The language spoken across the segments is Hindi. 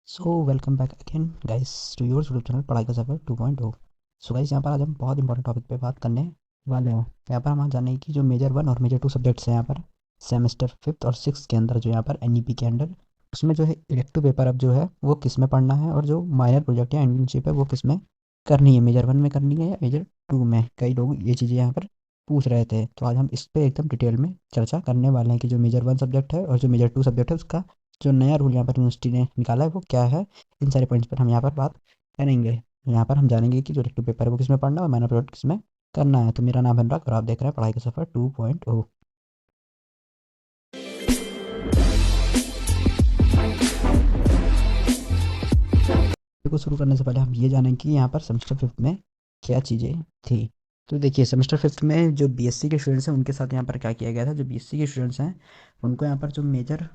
So welcome back again guys to your YouTube channel Padhai ka suffer 2.0। So guys यहाँ पर आज हम बहुत इंपॉर्टेंट टॉपिक पे बात करने वाले हैं। यहाँ पर हम आज जानेंगे कि जो मेजर 1 और मेजर 2 सब्जेक्ट्स हैं यहाँ पर सेमेस्टर 5th और 6th के अंदर, जो यहाँ पर एनईपी के अंडर, उसमें जो है इलेक्टिव पेपर अब जो है वो किस में पढ़ना है, और जो माइनर प्रोजेक्ट या इंटर्नशिप है वो किस में करनी है, मेजर 1 में करनी है या मेजर 2 में। कई लोग ये चीज़ें यहाँ पर पूछ रहे थे, तो आज हम इस पर एकदम डिटेल में चर्चा करने वाले हैं कि जो मेजर 1 सब्जेक्ट है और जो मेजर 2 सब्जेक्ट है उसका जो नया रूल यहाँ पर यूनिवर्सिटी ने निकाला है वो क्या है। इन सारे पॉइंट्स पर हम यहाँ पर बात करेंगे। यहाँ पर हम जानेंगे कि जो इलेक्टिव पेपर है वो किसमें पढ़ना है और माइनर प्रोजेक्ट किसमें करना है। तो मेरा नाम है अनुराग और आप देख रहे हैं पढ़ाई का सफर 2.0। को शुरू करने से पहले हम ये जानें कि यहाँ पर सेमेस्टर 5th में क्या चीज़ें थी। तो देखिए, सेमेस्टर 5th में जो बीएससी के स्टूडेंट्स हैं उनके साथ यहाँ पर क्या किया गया था। जो बीएससी के स्टूडेंट्स हैं उनको यहाँ पर जो मेजर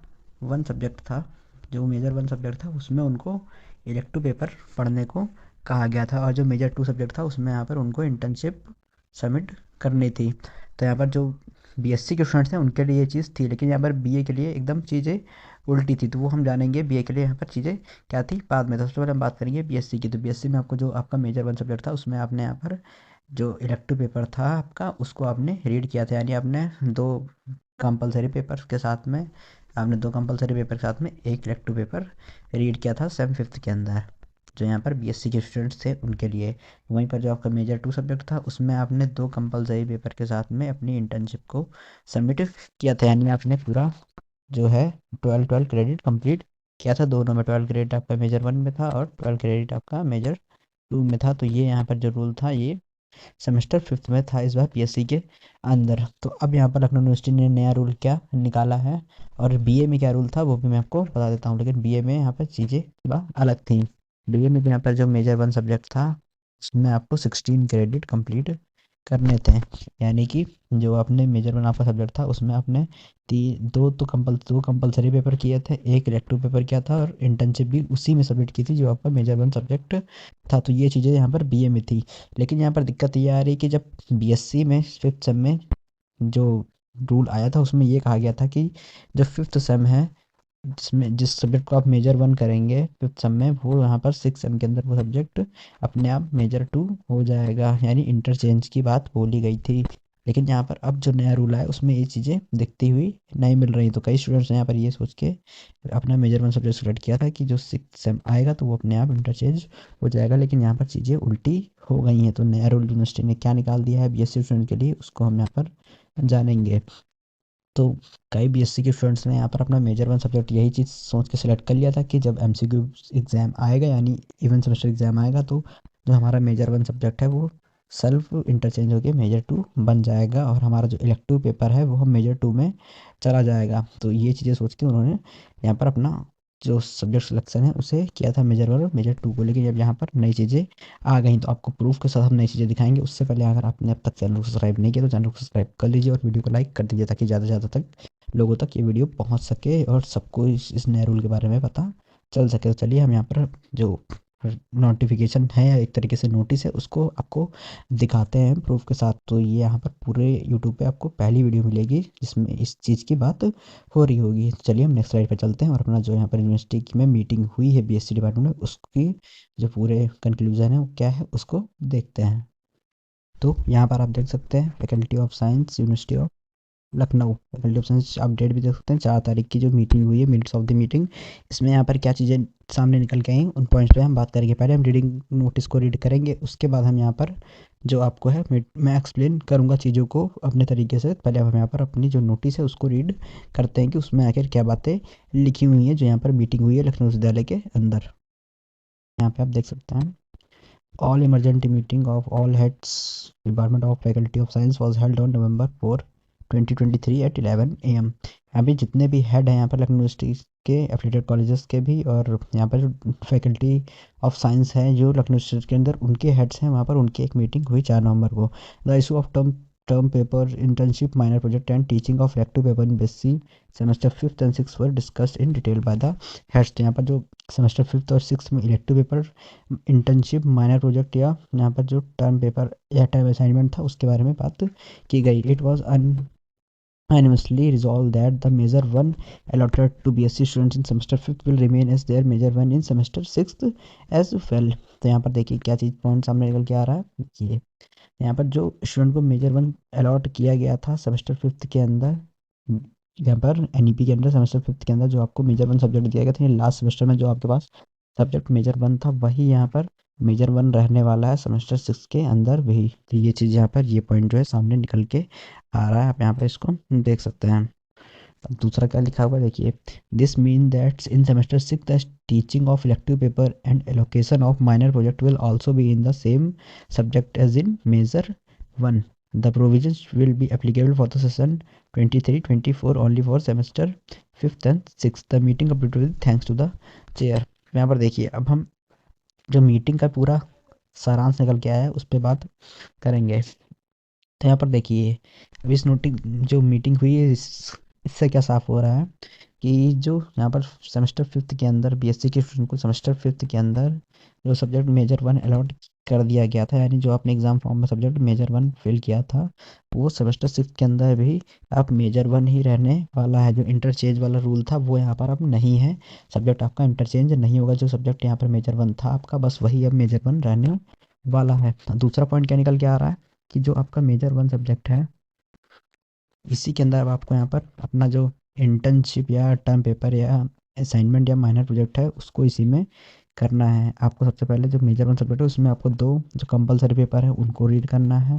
1 सब्जेक्ट था, उसमें उनको इलेक्टिव पेपर पढ़ने को कहा गया था, और जो मेजर 2 सब्जेक्ट था उसमें यहाँ पर उनको इंटर्नशिप सबमिट करनी थी। तो यहाँ पर जो बीएससी के स्टूडेंट्स हैं उनके लिए ये चीज़ थी, लेकिन यहाँ पर बीए के लिए एकदम चीज़ें उल्टी थी। तो वो हम जानेंगे बीए के लिए यहाँ पर चीज़ें क्या थी बाद में। तो सबसे पहले हम बात करेंगे बीएससी की। तो बीएससी में आपको जो आपका मेजर 1 सब्जेक्ट था उसमें आपने यहाँ पर जो इलेक्टिव पेपर था आपका उसको आपने रीड किया था, यानी आपने दो कंपलसरी पेपर के साथ में एक इलेक्टिव पेपर रीड किया था सेम 5th के अंदर, जो यहाँ पर बीएससी के स्टूडेंट्स थे उनके लिए। वहीं पर जो आपका मेजर 2 सब्जेक्ट था उसमें आपने दो कंपलसरी पेपर के साथ में अपनी इंटर्नशिप को सबमिट किया था, यानी आपने पूरा जो है 12 क्रेडिट कंप्लीट किया था। दोनों में 12 क्रेडिट आपका मेजर 1 में था और 12 क्रेडिट आपका मेजर 2 में था। तो ये यहाँ पर जो रूल था ये सेमेस्टर 5th में था इस बार पीएससी के अंदर। तो अब यहाँ पर लखनऊ यूनिवर्सिटी ने नया रूल क्या निकाला है और बीए में क्या रूल था वो भी मैं आपको बता देता हूँ। लेकिन बीए में यहाँ पर चीज़ें थोड़ा अलग थी। बीए में भी यहाँ पर जो मेजर 1 सब्जेक्ट था उसमें आपको 16 क्रेडिट कंप्लीट करने थे, यानी कि जो आपने मेजर 1 आपका सब्जेक्ट था उसमें आपने दो कंपलसरी पेपर किए थे, एक इलेक्टिव पेपर किया था और इंटर्नशिप भी उसी में सबमिट की थी जो आपका मेजर 1 सब्जेक्ट था। तो ये चीज़ें यहाँ पर बीए में थी। लेकिन यहाँ पर दिक्कत ये आ रही कि जब बीएससी में 5th सेम में जो रूल आया था उसमें ये कहा गया था कि जो 5th सेम है जिसमें जिस सब्जेक्ट को आप मेजर 1 करेंगे 5th सेम में, वो यहाँ पर 6th सेम के अंदर वो सब्जेक्ट अपने आप मेजर 2 हो जाएगा, यानी इंटरचेंज की बात बोली गई थी। लेकिन यहाँ पर अब जो नया रूल आया उसमें ये चीज़ें दिखती हुई नहीं मिल रही। तो कई स्टूडेंट्स ने यहाँ पर ये सोच के अपना मेजर 1 सब्जेक्ट सेलेक्ट किया था कि जो 6th सेम आएगा तो वो अपने आप इंटरचेंज हो जाएगा, लेकिन यहाँ पर चीज़ें उल्टी हो गई हैं। तो नया रूल यूनिवर्सिटी ने क्या निकाल दिया है बीएससी स्टूडेंट के लिए उसको हम यहाँ पर जानेंगे। तो कई बीएससी के स्टूडेंट्स ने यहाँ पर अपना मेजर 1 सब्जेक्ट यही चीज़ सोच के सिलेक्ट कर लिया था कि जब एमसीक्यू एग्ज़ाम आएगा यानी इवन सेमेस्टर एग्ज़ाम आएगा तो जो हमारा मेजर 1 सब्जेक्ट है वो सेल्फ इंटरचेंज होकर मेजर 2 बन जाएगा, और हमारा जो इलेक्टिव पेपर है वो हम मेजर 2 में चला जाएगा। तो ये चीज़ें सोच के उन्होंने यहाँ पर अपना जो सब्जेक्ट सिलेक्शन है उसे किया था मेजर 1 और मेजर 2 को। लेकिन जब यहाँ पर नई चीज़ें आ गई तो आपको प्रूफ के साथ हम नई चीज़ें दिखाएंगे। उससे पहले अगर आपने अब तक चैनल को सब्सक्राइब नहीं किया तो चैनल को सब्सक्राइब कर लीजिए और वीडियो को लाइक कर दीजिए, ताकि ज़्यादा से ज़्यादा तक लोगों तक ये वीडियो पहुंच सके और सबको इस नए रूल के बारे में पता चल सके। तो चलिए हम यहाँ पर जो नोटिफिकेशन है या एक तरीके से नोटिस है उसको आपको दिखाते हैं प्रूफ के साथ। तो ये यहाँ पर पूरे यूट्यूब पे आपको पहली वीडियो मिलेगी जिसमें इस चीज़ की बात हो रही होगी। तो चलिए हम नेक्स्ट स्लाइड पे चलते हैं और अपना जो यहाँ पर यूनिवर्सिटी की में मीटिंग हुई है बीएससी डिपार्टमेंट में उसकी जो पूरे कंक्लूजन है वो क्या है उसको देखते हैं। तो यहाँ पर आप देख सकते हैं faculty of science university of Lucknow faculty of science update भी देख सकते हैं। 4 तारीख की जो मीटिंग हुई है, मिनट्स ऑफ द मीटिंग, इसमें यहाँ पर क्या चीज़ें सामने निकल के आई उन पॉइंट्स पे हम बात करेंगे। पहले हम रीडिंग नोटिस को रीड करेंगे, उसके बाद हम यहाँ पर जो आपको है मैं एक्सप्लेन करूँगा चीज़ों को अपने तरीके से। पहले हम यहाँ पर अपनी जो नोटिस है उसको रीड करते हैं कि उसमें आखिर क्या बातें लिखी हुई हैं जो यहाँ पर मीटिंग हुई है लखनऊ विश्वविद्यालय के अंदर। यहाँ पे आप देख सकते हैं, all emergency meeting of all heads department of faculty of science was held on November 4 2023 at 11 AM। यहाँ पे जितने भी हेड हैं यहाँ पर लखनऊ यूनिवर्सिटी के एफिलिएटेड कॉलेजेस के भी, और यहाँ पर जो फैकल्टी ऑफ साइंस है जो लखनऊ यूनिवर्सिटी के अंदर उनके हेड्स हैं वहाँ पर उनकी एक मीटिंग हुई 4 नवंबर को। The issue of term paper internship minor project and teaching of elective paper in BSc semester 5th and 6th were discussed in detail by the heads. तो यहाँ पर जो सेमेस्टर 5th और 6th में elective paper, internship, minor project या यहाँ पर जो टर्म पेपर या टर्म असाइनमेंट था उसके बारे में बात की गई। It was unanimously resolved that the Major 1 allotted to BSc students in semester 5th will remain as their Major 1 in semester 6th as well। तो यहाँ पर देखिए क्या चीज़ पॉइंट सामने निकल के आ रहा है। ये यहाँ पर जो स्टूडेंट को मेजर 1 अलॉट किया गया था सेमेस्टर 5th के अंदर, यहाँ पर एनईपी के अंदर सेमेस्टर 5th के अंदर जो आपको मेजर 1 सब्जेक्ट दिया गया था, लास्ट सेमेस्टर में जो आपके पास सब्जेक्ट मेजर 1 था वही यहाँ पर मेजर 1 रहने वाला है सेमेस्टर 6 के अंदर भी। तो ये चीज़ यहाँ पर ये पॉइंट जो है सामने निकल के आ रहा है, आप यहाँ पर इसको देख सकते हैं। अब दूसरा क्या लिखा हुआ है देखिए, this mean that in semester 6 the teaching of elective paper and allocation of minor project will also be in the same subject as in major 1। The provisions will be applicable for the session 23-24 only for semester 5th and 6th। The meeting completed thanks to the chair. यहाँ पर देखिए अब हम जो मीटिंग का पूरा सारांश निकल के आया है उस पर बात करेंगे। तो यहाँ पर देखिए अब इस नोटिंग जो मीटिंग हुई है इससे क्या साफ हो रहा है कि जो यहाँ पर सेमेस्टर 5th के अंदर बीएससी के स्टूडेंट को सेमेस्टर 5th के अंदर जो सब्जेक्ट मेजर 1 अलॉट कर दिया गया था, यानी जो आपने एग्जाम फॉर्म में सब्जेक्ट मेजर 1 फिल किया था वो सेमेस्टर 6 के अंदर भी आप मेजर 1 ही रहने वाला है। जो इंटरचेंज वाला रूल था वो यहाँ पर अब नहीं है, सब्जेक्ट आपका इंटरचेंज नहीं होगा। जो सब्जेक्ट यहाँ पर मेजर 1 था आपका बस वही अब मेजर 1 रहने वाला है। दूसरा पॉइंट क्या निकल के आ रहा है कि जो आपका मेजर 1 सब्जेक्ट है इसी के अंदर अब आपको यहाँ पर अपना जो इंटर्नशिप या टर्म पेपर या असाइनमेंट या माइनर प्रोजेक्ट है उसको इसी में करना है। आपको सबसे पहले जो मेजर 1 सब्जेक्ट है उसमें आपको 2 जो कंपलसरी पेपर है उनको रीड करना है,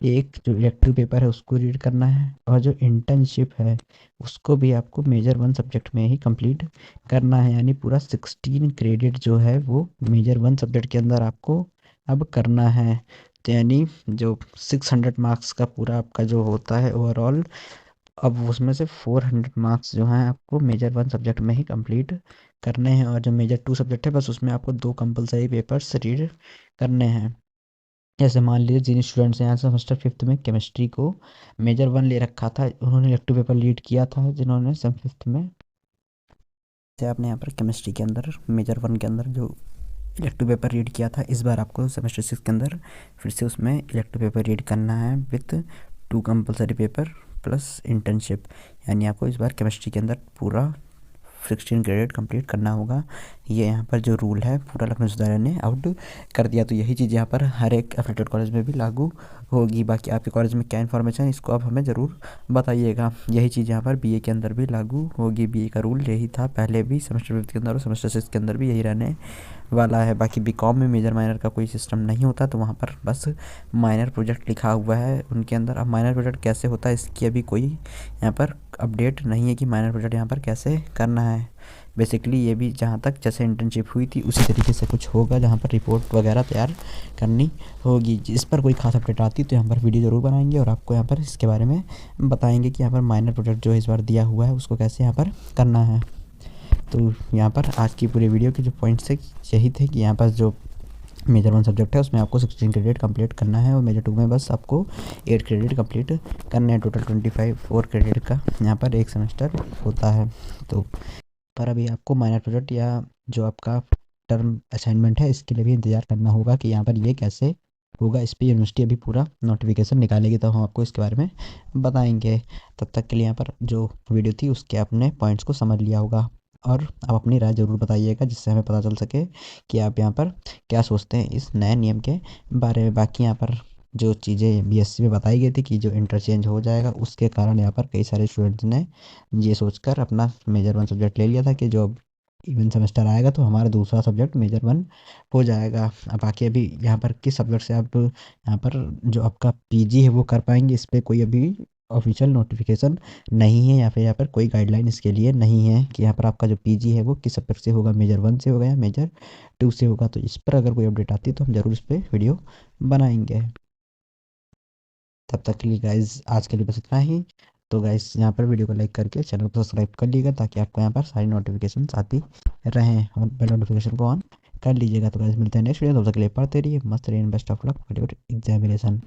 एक जो इलेक्टिव पेपर है उसको रीड करना है, और जो इंटर्नशिप है उसको भी आपको मेजर 1 सब्जेक्ट में ही कंप्लीट करना है। यानी पूरा 16 क्रेडिट जो है वो मेजर 1 सब्जेक्ट के अंदर आपको अब करना है। तो यानी जो 600 मार्क्स का पूरा आपका जो होता है ओवरऑल, अब उसमें से 400 मार्क्स जो हैं आपको मेजर 1 सब्जेक्ट में ही कंप्लीट करने हैं, और जो मेजर 2 सब्जेक्ट है बस उसमें आपको 2 कंपलसरी पेपर्स रीड करने हैं। जैसे मान लीजिए जिन स्टूडेंट्स ने यहाँ सेमेस्टर 5th में केमिस्ट्री को मेजर 1 ले रखा था, उन्होंने इलेक्टिव पेपर लीड किया था, जिन्होंने सेम 5th में से आपने यहाँ पर केमिस्ट्री के अंदर मेजर 1 के अंदर जो इलेक्टिव पेपर रीड किया था, इस बार आपको सेमेस्टर 6 के अंदर फिर से उसमें इलेक्टिव पेपर रीड करना है with 2 compulsory paper plus internship. यानी आपको इस बार केमिस्ट्री के अंदर पूरा 16 क्रेडिट कंप्लीट करना होगा। ये यहाँ पर जो रूल है पूरा लखनऊ विश्वविद्यालय ने आउट कर दिया। तो यही चीज़ यहाँ पर हर एक एफिलिएटेड कॉलेज में भी लागू होगी। बाकी आपके कॉलेज में क्या इन्फॉर्मेशन है इसको आप हमें ज़रूर बताइएगा। यही चीज़ यहाँ पर बीए के अंदर भी लागू होगी। बीए का रूल यही था पहले भी सेमेस्टर 5th के अंदर और सेमेस्टर 6 के अंदर भी यही रहने वाला है। बाकी बीकॉम में मेजर माइनर का कोई सिस्टम नहीं होता, तो वहाँ पर बस माइनर प्रोजेक्ट लिखा हुआ है उनके अंदर। अब माइनर प्रोजेक्ट कैसे होता है इसकी अभी कोई यहाँ पर अपडेट नहीं है कि माइनर प्रोजेक्ट यहाँ पर कैसे करना है। बेसिकली ये भी जहाँ तक जैसे इंटर्नशिप हुई थी उसी तरीके से कुछ होगा, जहाँ पर रिपोर्ट वगैरह तैयार करनी होगी। इस पर कोई खास अपडेट आती तो यहाँ पर वीडियो ज़रूर बनाएंगे और आपको यहाँ पर इसके बारे में बताएंगे कि यहाँ पर माइनर प्रोजेक्ट जो इस बार दिया हुआ है उसको कैसे यहाँ पर करना है। तो यहाँ पर आज की पूरी वीडियो के जो पॉइंट्स थे यही थे कि यहाँ पर जो मेजर 1 सब्जेक्ट है उसमें आपको 16 क्रेडिट कंप्लीट करना है, और मेजर 2 में बस आपको 8 क्रेडिट कंप्लीट करने हैं। टोटल 4 क्रेडिट का यहाँ पर एक सेमेस्टर होता है। तो पर अभी आपको माइनर प्रोजेक्ट या जो आपका टर्म असाइनमेंट है इसके लिए भी इंतज़ार करना होगा कि यहाँ पर ये कैसे होगा। इस पर यूनिवर्सिटी अभी पूरा नोटिफिकेशन निकालेगी, तो हम आपको इसके बारे में बताएंगे। तब तक के लिए यहाँ पर जो वीडियो थी उसके आपने पॉइंट्स को समझ लिया होगा, और आप अपनी राय ज़रूर बताइएगा जिससे हमें पता चल सके कि आप यहाँ पर क्या सोचते हैं इस नए नियम के बारे में। बाकी यहाँ पर जो चीज़ें बीएससी में बताई गई थी कि जो इंटरचेंज हो जाएगा उसके कारण यहाँ पर कई सारे स्टूडेंट्स ने ये सोचकर अपना मेजर 1 सब्जेक्ट ले लिया था कि जो इवन सेमेस्टर आएगा तो हमारा दूसरा सब्जेक्ट मेजर 1 हो जाएगा। अब बाकी अभी यहाँ पर किस सब्जेक्ट से आप यहाँ पर जो आपका पीजी है वो कर पाएंगे, इस पर कोई अभी ऑफिशियल नोटिफिकेशन नहीं है, या फिर यहाँ पर कोई गाइडलाइन इसके लिए नहीं है कि यहाँ पर आपका जो पीजी है वो किस सब्जेक्ट से होगा, मेजर 1 से होगा या मेजर 2 से होगा। तो इस पर अगर कोई अपडेट आती है तो हम ज़रूर इस पर वीडियो बनाएंगे। तब तक के लिए गाइज आज के लिए बस इतना ही। तो गाइज यहाँ पर वीडियो को लाइक करके चैनल को सब्सक्राइब कर लीजिएगा ताकि आपको यहाँ पर सारी नोटिफिकेशन आती रहें, और बेल नोटिफिकेशन को ऑन कर लीजिएगा। तो गाइज मिलते हैं नेक्स्ट वीडियो, तब तक के लिए पढ़ते रहिए, मस्त रहिए, best of luck for your examination.